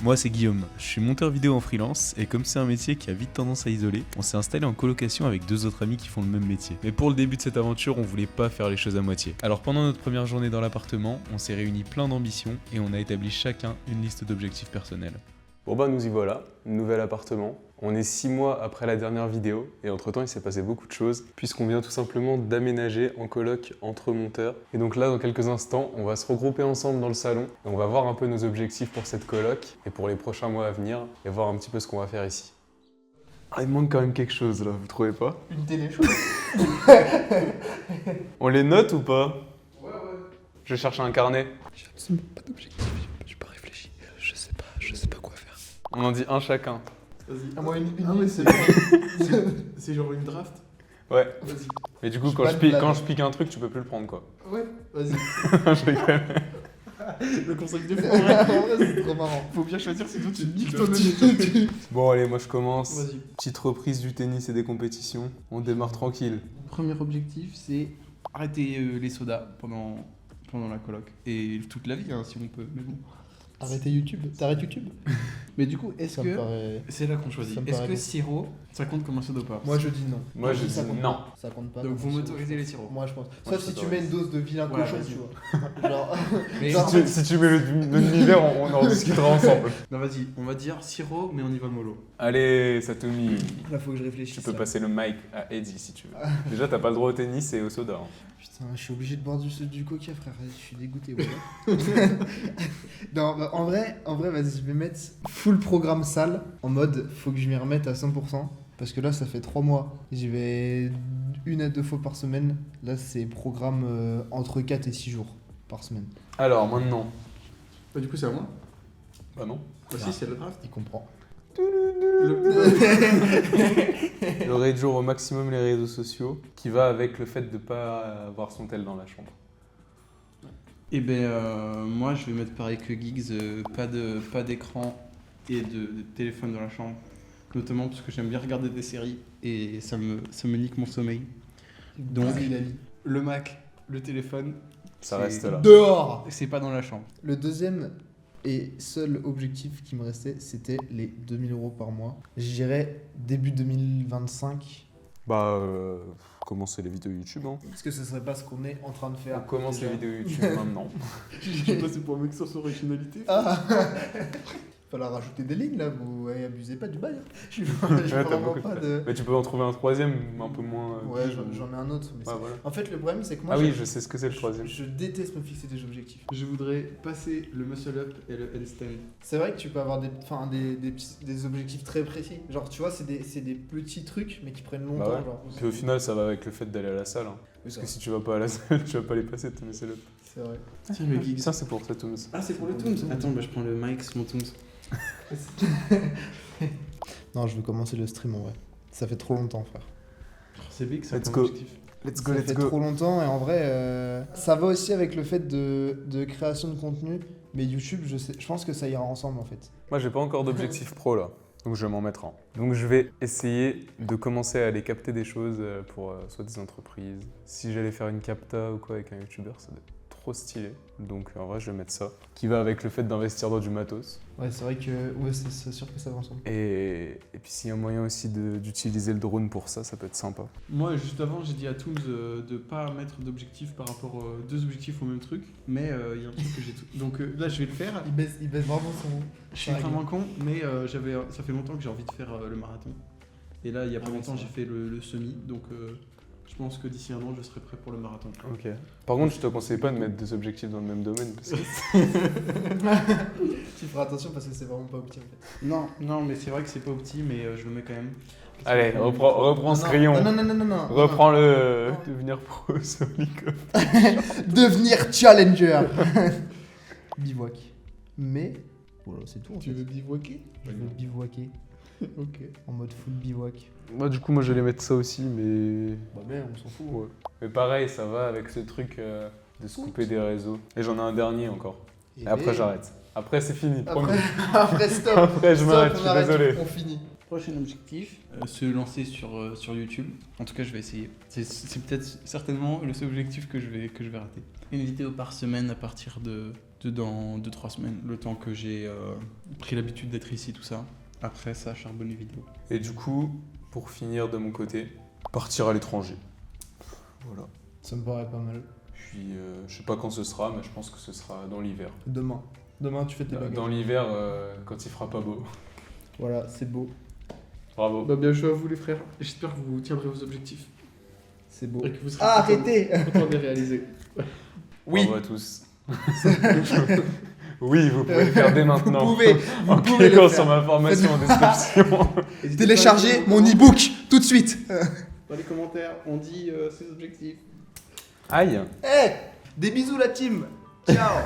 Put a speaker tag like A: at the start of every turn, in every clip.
A: Moi c'est Guillaume, je suis monteur vidéo en freelance et comme c'est un métier qui a vite tendance à isoler, on s'est installé en colocation avec 2 autres amis qui font le même métier. Mais pour le début de cette aventure, on voulait pas faire les choses à moitié. Alors pendant notre première journée dans l'appartement, on s'est réunis plein d'ambitions et on a établi chacun une liste d'objectifs personnels.
B: Bon bah nous y voilà, nouvel appartement. On est 6 mois après la dernière vidéo et entre temps il s'est passé beaucoup de choses puisqu'on vient tout simplement d'aménager en coloc entre monteurs. Et donc là dans quelques instants on va se regrouper ensemble dans le salon et on va voir un peu nos objectifs pour cette coloc et pour les prochains mois à venir et voir un petit peu ce qu'on va faire ici. Ah, il manque quand même quelque chose là, vous trouvez pas?
C: Une télé chaude.
B: On les note ou pas?
C: Ouais.
B: Je cherche un carnet.
C: J'ai absolument pas d'objectif, j'ai pas réfléchi. Je sais pas quoi faire.
B: On en dit un chacun.
C: Vas-y. Ah, moi une
D: mais
C: c'est c'est genre une draft.
B: Ouais.
C: Vas-y.
B: Mais du coup
C: Je
B: quand
C: suis pas
B: je pique un truc tu peux plus le prendre quoi.
C: Ouais, vas-y.
B: Je rigole.
C: Le concept de fou. En vrai, c'est trop marrant.
D: Faut bien choisir, sinon tu niques
C: Toi,
D: ton
C: tu-
B: Bon allez moi je commence.
C: Vas-y.
B: Petite reprise du tennis et des compétitions. On démarre tranquille.
D: Premier objectif, c'est arrêter les sodas pendant la coloc. Et toute la vie, hein, si on peut. Mais bon.
C: Arrêtez YouTube. T'arrêtes YouTube?
D: Mais du coup, est-ce
C: Ça me
D: que.
C: paraît...
D: C'est là qu'on choisit.
C: ça me
D: Est-ce
C: paraît
D: que
C: bon.
D: sirop, ça compte comme un soda ou pas?
C: Moi je dis non.
B: Moi je
C: Ça
B: dis
C: compte
B: non.
C: pas. Ça compte pas.
D: Donc vous
C: comme
D: m'autorisez les sirops.
C: Moi je pense.
B: Moi,
C: Sauf
B: je
C: si tu
B: t'autorise.
C: mets une dose de vilain
D: Voilà,
C: cochon,
D: vas-y.
C: tu vois. Genre.
D: Mais
C: genre-
B: Si tu mets l'univers, on en discutera ensemble.
D: Non, vas-y, on va dire sirop, mais on y va mollo.
B: Allez, Satomi,
C: Là faut que je réfléchisse.
B: tu peux
C: là.
B: passer le mic à Eddie si tu veux. Déjà, t'as pas le droit au tennis et au soda. Hein.
C: Putain, je suis obligé de boire du coca, frère. Je suis dégoûté. Voilà. Non, bah, en vrai, vas-y, je vais mettre full programme salle en mode faut que je m'y remette à 100%. Parce que là, ça fait 3 mois. J'y vais 1 à 2 fois par semaine. Là, c'est programme entre 4 et 6 jours par semaine.
B: Alors, maintenant.
D: Bah, du coup, c'est à moi.
B: Bah non.
D: Bah, si, c'est le draft.
C: Il comprend.
B: Le réduire au maximum les réseaux sociaux, qui va avec le fait de pas avoir son tel dans la chambre.
D: Et ben, moi, je vais mettre pareil que Giggs, pas d'écran et de téléphone dans la chambre. Notamment parce que j'aime bien regarder des séries et ça me nique mon sommeil. Donc, le Mac, le téléphone,
B: Ça
D: C'est
B: reste là.
C: Dehors.
D: c'est pas dans la chambre.
C: Le deuxième et seul objectif qui me restait, c'était les 2000 € par mois. J'irais début 2025.
B: Bah, commencer les vidéos YouTube. Hein.
C: Est-ce que ce serait pas ce qu'on est en train de faire
B: On commence
C: déjà
B: les vidéos YouTube maintenant.
D: J'ai passé pour un mec sans originalité.
C: Ah Falloir rajouter des lignes là, vous abusez pas du bail. Hein. Je
B: Ouais, t'as
C: vraiment
B: beaucoup de
C: pas
B: place.
C: de.
B: Mais tu peux en trouver un troisième, un peu moins.
C: Ouais, j'en ai un autre. Mais
B: Ouais,
C: c'est-
B: voilà.
C: En fait, le problème, c'est que moi,
B: Ah oui, je sais ce que c'est le troisième.
C: je déteste me fixer des objectifs.
D: Je voudrais passer le muscle up et le handstand.
C: C'est vrai que tu peux avoir des objectifs très précis. Genre, tu vois, c'est des petits trucs, mais qui prennent longtemps.
B: Bah ouais.
C: Genre.
B: Puis au final, ça va avec le fait d'aller à la salle. Hein. Parce que si tu vas pas à la salle, tu vas pas les passer, ton c'est le.
C: C'est vrai.
D: Tiens, le Giggs.
B: Ça, c'est pour Satoms.
D: Ah, c'est pour le Toons. Attends, bah, je prends le mic, c'est mon Toons.
C: Non, je veux commencer le stream en vrai. Ça fait trop longtemps, frère.
D: C'est big, ça.
B: Let's
D: comme
B: go.
D: objectif.
B: Let's
C: Ça fait trop longtemps et en vrai, ça va aussi avec le fait de création de contenu. Mais YouTube, je pense que ça ira ensemble en fait.
B: Moi, j'ai pas encore d'objectif pro là. Donc je vais m'en mettre un. Donc je vais essayer de commencer à aller capter des choses pour soit des entreprises. Si j'allais faire une capta ou quoi avec un youtubeur, ça doit être trop stylé. Donc en vrai, je vais mettre ça. Qui va avec le fait d'investir dans du matos.
C: Ouais, c'est vrai que ouais, c'est sûr que ça va ensemble.
B: Et puis s'il y a moyen aussi d'utiliser le drone pour ça, ça peut être sympa.
D: Moi, juste avant, j'ai dit à Toons de pas mettre d'objectifs par rapport deux objectifs au même truc. Mais il y a un truc que j'ai tout. Donc là, je vais le faire.
C: Il baisse vraiment son.
D: Je suis vraiment con, mais ça fait longtemps que j'ai envie de faire le marathon. Et là, il y a pas
C: oui,
D: longtemps,
C: c'est
D: j'ai fait le semi. Donc je pense que d'ici un an, je serai prêt pour le marathon.
B: Ok. Par contre, je te conseille pas de mettre des objectifs dans le même domaine parce que
C: Tu feras attention parce que c'est vraiment pas opti en fait.
D: Non, mais c'est vrai que c'est pas opti, mais je le mets quand même.
B: Allez, reprends ce
C: Non,
B: crayon.
C: Non.
B: Reprends-le.
C: Non.
B: Devenir pro sur l'icône.
C: Devenir challenger. Bivouac. Mais voilà, c'est tout. En
D: Tu
C: fait.
D: veux bivouaquer?
C: Je veux bivouaquer
D: Ok.
C: en mode full bivouac.
B: Moi, du coup, moi, j'allais mettre ça aussi, mais.
C: Bah mais on s'en fout.
B: Ouais. Mais pareil, ça va avec ce truc de se couper des réseaux. Et j'en ai un dernier encore. Et après, j'arrête. Après, c'est fini. promis.
C: Après stop.
B: Après, je
C: Stop,
B: m'arrête, je
C: on
B: suis
C: arrête,
B: désolé.
C: On finit.
D: Prochain objectif, se lancer sur YouTube. En tout cas, je vais essayer. C'est peut-être certainement le seul objectif que je vais rater. Une vidéo par semaine à partir de dans 2-3 semaines, le temps que j'ai pris l'habitude d'être ici, tout ça. Après, ça charbonne les vidéos.
B: Et du coup, pour finir de mon côté, partir à l'étranger. Voilà.
C: Ça me paraît pas mal.
B: Puis je sais pas quand ce sera, mais je pense que ce sera dans l'hiver.
C: Demain. Demain, tu fais tes bagages.
B: Dans l'hiver, quand il fera pas beau.
C: Voilà, c'est beau.
B: Bravo.
D: Bah, bien joué à vous les frères. J'espère que vous tiendrez vos objectifs.
C: C'est beau.
D: Et que vous serez
C: Ah, arrêtez
D: content de les réaliser.
B: Oui. Bravo à tous. Oui, vous pouvez le faire dès maintenant.
C: Vous pouvez
B: En
C: le
B: cliquant
C: faire.
B: sur ma formation en description.
C: Téléchargez mon e-book tout de suite.
D: Dans les commentaires, on dit ses objectifs.
B: Aïe.
C: Eh, des bisous la team. Ciao.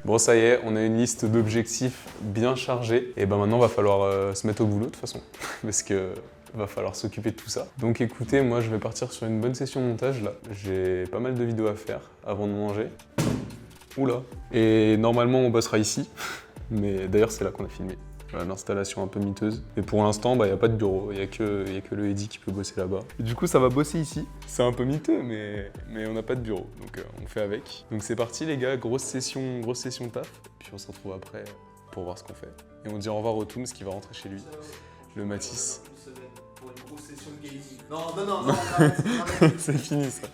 B: Bon, ça y est, on a une liste d'objectifs bien chargée. Et ben maintenant, va falloir se mettre au boulot de toute façon. Parce que va falloir s'occuper de tout ça. Donc écoutez, moi je vais partir sur une bonne session de montage là. J'ai pas mal de vidéos à faire avant de manger. Oula. Et normalement on bossera ici. Mais d'ailleurs c'est là qu'on a filmé. Voilà, l'installation un peu miteuse. Et pour l'instant, il n'y a pas de bureau. Il n'y a que le Eddy qui peut bosser là-bas. Et du coup, ça va bosser ici. C'est un peu miteux, mais on n'a pas de bureau. Donc on fait avec. Donc c'est parti les gars, grosse session taf. Puis on se retrouve après pour voir ce qu'on fait. Et on dit au revoir au Toons qui va rentrer chez lui. Le Matisse.
C: Pour une grosse session de gaming. Non, arrête.
B: C'est fini ça.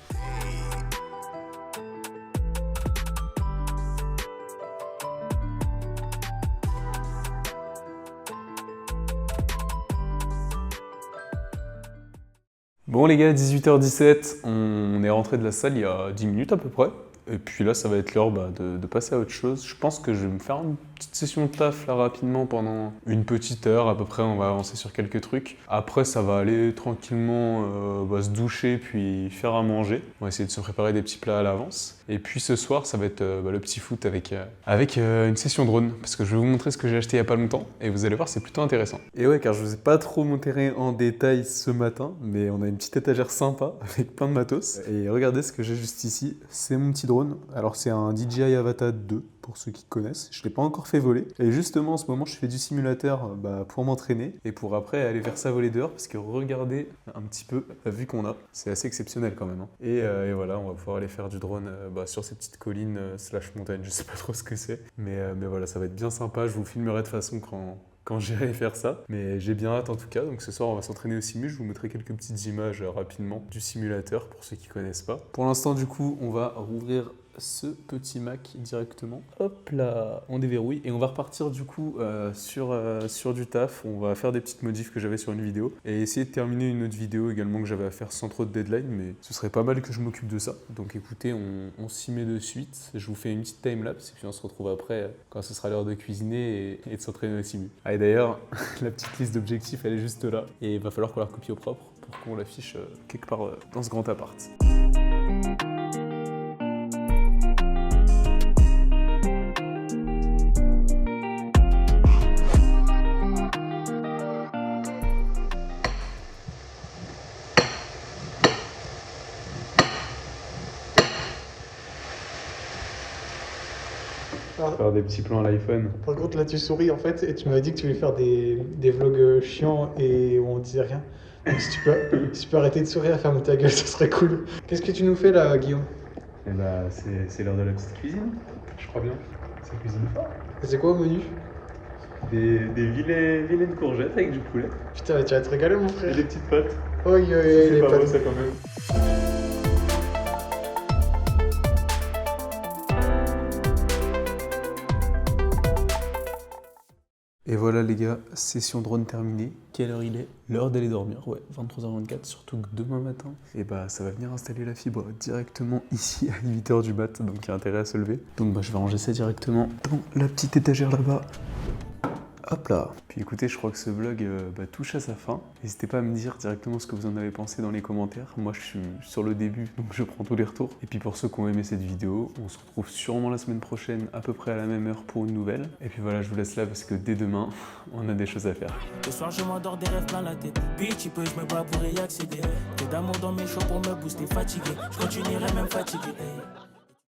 B: Bon les gars, 18h17, on est rentré de la salle il y a 10 minutes à peu près. Et puis là, ça va être l'heure de passer à autre chose. Je pense que je vais me faire une petite session de taf là rapidement pendant une petite heure à peu près. On va avancer sur quelques trucs. Après, ça va aller tranquillement se doucher puis faire à manger. On va essayer de se préparer des petits plats à l'avance. Et puis ce soir, ça va être le petit foot avec une session drone. Parce que je vais vous montrer ce que j'ai acheté il n'y a pas longtemps. Et vous allez voir, c'est plutôt intéressant. Et ouais, car je vous ai pas trop montré en détail ce matin. Mais on a une petite étagère sympa avec plein de matos. Et regardez ce que j'ai juste ici. C'est mon petit drone. Alors c'est un DJI Avata 2 pour ceux qui connaissent, je ne l'ai pas encore fait voler et justement en ce moment je fais du simulateur pour m'entraîner et pour après aller faire ça voler dehors parce que regardez un petit peu la vue qu'on a, c'est assez exceptionnel quand même hein. Et voilà, on va pouvoir aller faire du drone sur ces petites collines slash montagnes, je sais pas trop ce que c'est mais voilà, ça va être bien sympa, je vous filmerai de façon quand j'irai faire ça. Mais j'ai bien hâte en tout cas. Donc ce soir, on va s'entraîner au simu. Je vous mettrai quelques petites images rapidement du simulateur pour ceux qui connaissent pas. Pour l'instant, du coup, on va rouvrir ce petit Mac directement. Hop là, on déverrouille et on va repartir du coup sur du taf. On va faire des petites modifs que j'avais sur une vidéo et essayer de terminer une autre vidéo également que j'avais à faire sans trop de deadline, mais ce serait pas mal que je m'occupe de ça. Donc écoutez, on s'y met de suite. Je vous fais une petite timelapse et puis on se retrouve après quand ce sera l'heure de cuisiner et de s'entraîner au simu. Ah, et d'ailleurs, la petite liste d'objectifs, elle est juste là et il va falloir qu'on la recopie au propre pour qu'on l'affiche quelque part dans ce grand appart. Faire des petits plans à l'iPhone.
E: Par contre, là, tu souris en fait, et tu m'avais dit que tu voulais faire des vlogs chiants et où on disait rien. Donc, si tu peux arrêter de sourire et fermer ta gueule, ça serait cool. Qu'est-ce que tu nous fais là, Guillaume?
B: Eh bah, c'est l'heure de la petite cuisine, je crois bien. Ça cuisine fort.
E: C'est quoi au menu?
B: Des vilaines courgettes avec du poulet.
E: Putain, mais tu vas te régaler, mon frère.
B: Et des petites pâtes.
E: Oui,
B: C'est
E: les
B: pas beau
E: pâtes.
B: ça quand même. Et voilà les gars, session drone terminée. Quelle heure il est? L'heure d'aller dormir, ouais, 23h24, surtout que demain matin, et bah ça va venir installer la fibre directement ici à 8h du mat, donc il y a intérêt à se lever. Donc bah je vais ranger ça directement dans la petite étagère là-bas. Hop là. Puis écoutez, je crois que ce vlog touche à sa fin. N'hésitez pas à me dire directement ce que vous en avez pensé dans les commentaires. Moi, je suis sur le début, donc je prends tous les retours. Et puis pour ceux qui ont aimé cette vidéo, on se retrouve sûrement la semaine prochaine, à peu près à la même heure pour une nouvelle. Et puis voilà, je vous laisse là parce que dès demain, on a des choses à faire.
F: Le soir, je m'endors des rêves plein la tête. Bitch, tu peux, je me bats pour y accéder. Peu d'amour dans mes shows pour me booster, fatigué. Je continuerai même fatigué.